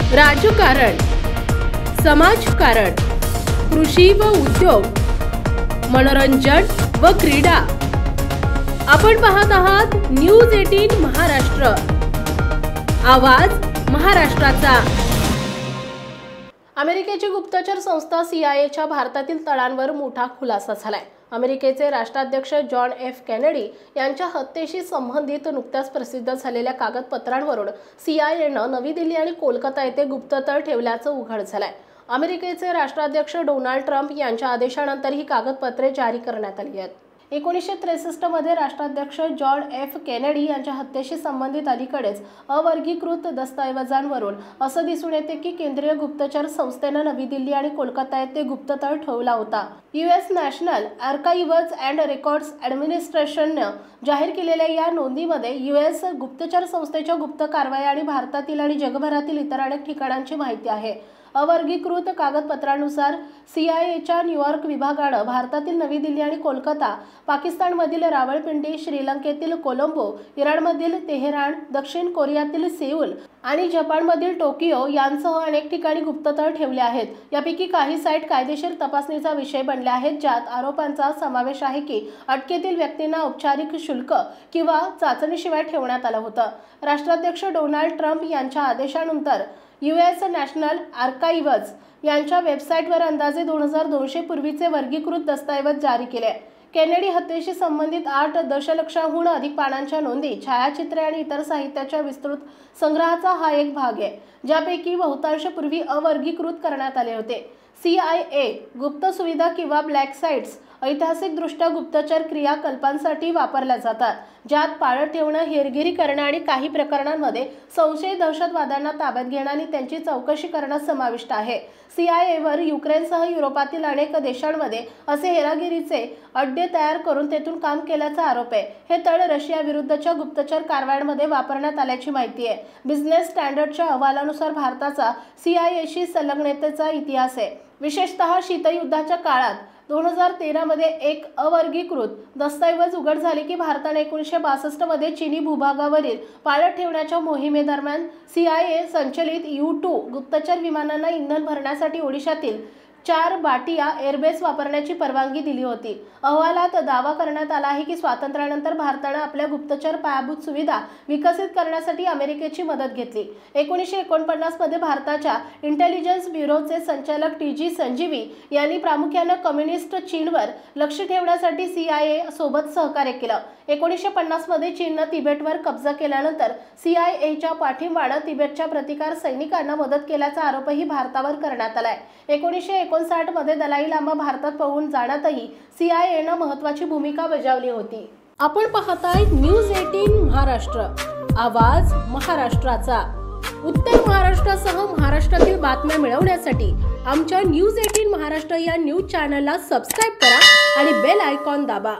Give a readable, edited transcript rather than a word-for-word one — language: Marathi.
राजकारण, समाजकारण, कृषी व उद्योग, मनोरंजन व क्रीडा। आपण पाहत आहात न्यूज 18 महाराष्ट्र, आवाज महाराष्ट्राचा। अमेरिकेची गुप्तचर संस्था CIA भारतातील तळांवर मोठा खुलासा झालाय। अमेरिकेचे राष्ट्राध्यक्ष जॉन एफ केनेडी यांच्या हत्येशी संबंधित नुकत्याच प्रसिद्ध झालेल्या कागदपत्रांवरून CIAनं नवी दिल्ली आणि कोलकाता येथे गुप्ततळ ठेवल्याचं उघड झालंय। अमेरिकेचे राष्ट्राध्यक्ष डोनाल्ड ट्रम्प यांच्या आदेशानंतर ही कागदपत्रे जारी करण्यात आली आहेत। 1963 मध्ये राष्ट्राध्यक्ष जॉन एफ केनेडी यांच्या हत्येशी संबंधित अलीकडेच अवर्गीकृत दस्तऐवजांवरून असं दिसून येते की केंद्रीय गुप्तचर संस्थेनं नवी दिल्ली आणि कोलकाता येथे गुप्ततळ ठेवला होता। US नॅशनल आर्काइव्हज अँड रेकॉर्ड्स ॲडमिनिस्ट्रेशनने जाहीर केलेल्या या नोंदीमध्ये US गुप्तचर संस्थेच्या गुप्त कारवाया आणि भारतातील आणि जगभरातील इतर अनेक ठिकाणांची माहिती आहे। अवर्गीकृत कागदपत्रांनुसार CIAच्या न्यूयॉर्क विभागानं भारतातील नवी दिल्ली आणि कोलकाता, पाकिस्तानमधील रावळपिंडी, श्रीलंकेतील कोलंबो, इराणमधील तेहरान, दक्षिण कोरियातील सेऊल आणि जपानमधील टोकियो यांसह अनेक ठिकाणी गुप्ततळ ठेवले आहेत। यापैकी काही साइट कायदेशीर तपासणीचा विषय बनल्या आहेत, ज्यात आरोपांचा समावेश आहे की अटकेतील व्यक्तींना औपचारिक शुल्क किंवा चाचणीशिवाय ठेवण्यात आलं होतं। राष्ट्राध्यक्ष डोनाल्ड ट्रम्प यांच्या आदेशानंतर US नॅशनल आर्काइव्हज यांच्या वेबसाईटवर अंदाजे 2200 पूर्वीचे वर्गीकृत दस्तऐवज जारी केले। केनेडी हत्येशी संबंधित 8 दशलक्षाहून अधिक पानांच्या नोंदी, छायाचित्रे आणि इतर साहित्याच्या विस्तृत संग्रहाचा हा एक भाग आहे, ज्यापैकी बहुतांश पूर्वी अवर्गीकृत करण्यात आले होते। CIA गुप्त सुविधा किंवा ब्लॅक साइट्स ऐतिहासिकदृष्ट्या गुप्तचर क्रियाकलापांसाठी वापरल्या जातात, ज्यात पाळत ठेवणं, हेरगिरी करणं आणि काही प्रकरणांमध्ये संशयित दहशतवाद्यांना ताब्यात घेणं आणि त्यांची चौकशी करणं समाविष्ट आहे। CIAवर युक्रेनसह युरोपातील अनेक देशांमध्ये असे हेरागिरीचे अड्डे तयार करून तेथून काम केल्याचा आरोप आहे। हे तळ रशिया विरुद्धच्या गुप्तचर कारवायांमध्ये वापरण्यात आल्याची माहिती आहे। बिझनेस स्टँडर्डच्या अहवालानुसार भारताचा CIAशी संलग्नतेचा इतिहास आहे। विशेषतः शीतयुद्धाच्या काळात 2013 मध्ये एक अवर्गीकृत दस्तऐवज उघड झाले की भारताने 1962 मध्ये चीनी भूभागावरील पाळत ठेवण्याच्या मोहिमेदरम्यान CIA संचलित U-2 गुप्तचर विमानांना इंधन भरण्यासाठी ओडिशातील 4 बाटिया एअरबेस वापरण्याची परवानगी दिली होती। अहवालात दावा करण्यात आला आहे की स्वातंत्र्यानंतर भारताने आपल्या गुप्तचर पायाभूत सुविधा विकसित करण्यासाठी अमेरिकेची मदत घेतली। 1949 मध्ये भारताच्या इंटेलिजन्स ब्युरोचे संचालक TG संजीवी यांनी प्रामुख्याने कम्युनिस्ट चीनवर लक्ष ठेवण्यासाठी CIA सोबत सहकार्य केलं। 1950 मध्ये चीनने तिबेटवर कब्जा केल्यानंतर CIAच्या पाठिंबाने तिबेटच्या प्रतिकार सैनिकांना मदत केल्याचा आरोपही भारतावर करण्यात आलाय। 1959 मध्ये दलाई लामा भारतात पळून जाण्यातही CIAनं महत्त्वाची भूमिका बजावली होती। आपण पाहताय न्यूज 18 महाराष्ट्र, आवाज महाराष्ट्राचा। उत्तर महाराष्ट्रासह महाराष्ट्रातील बातम्या मिळवण्यासाठी आमच्या न्यूज 18 महाराष्ट्र या न्यूज चॅनलला सबस्क्राइब करा आणि बेल आयकॉन दाबा।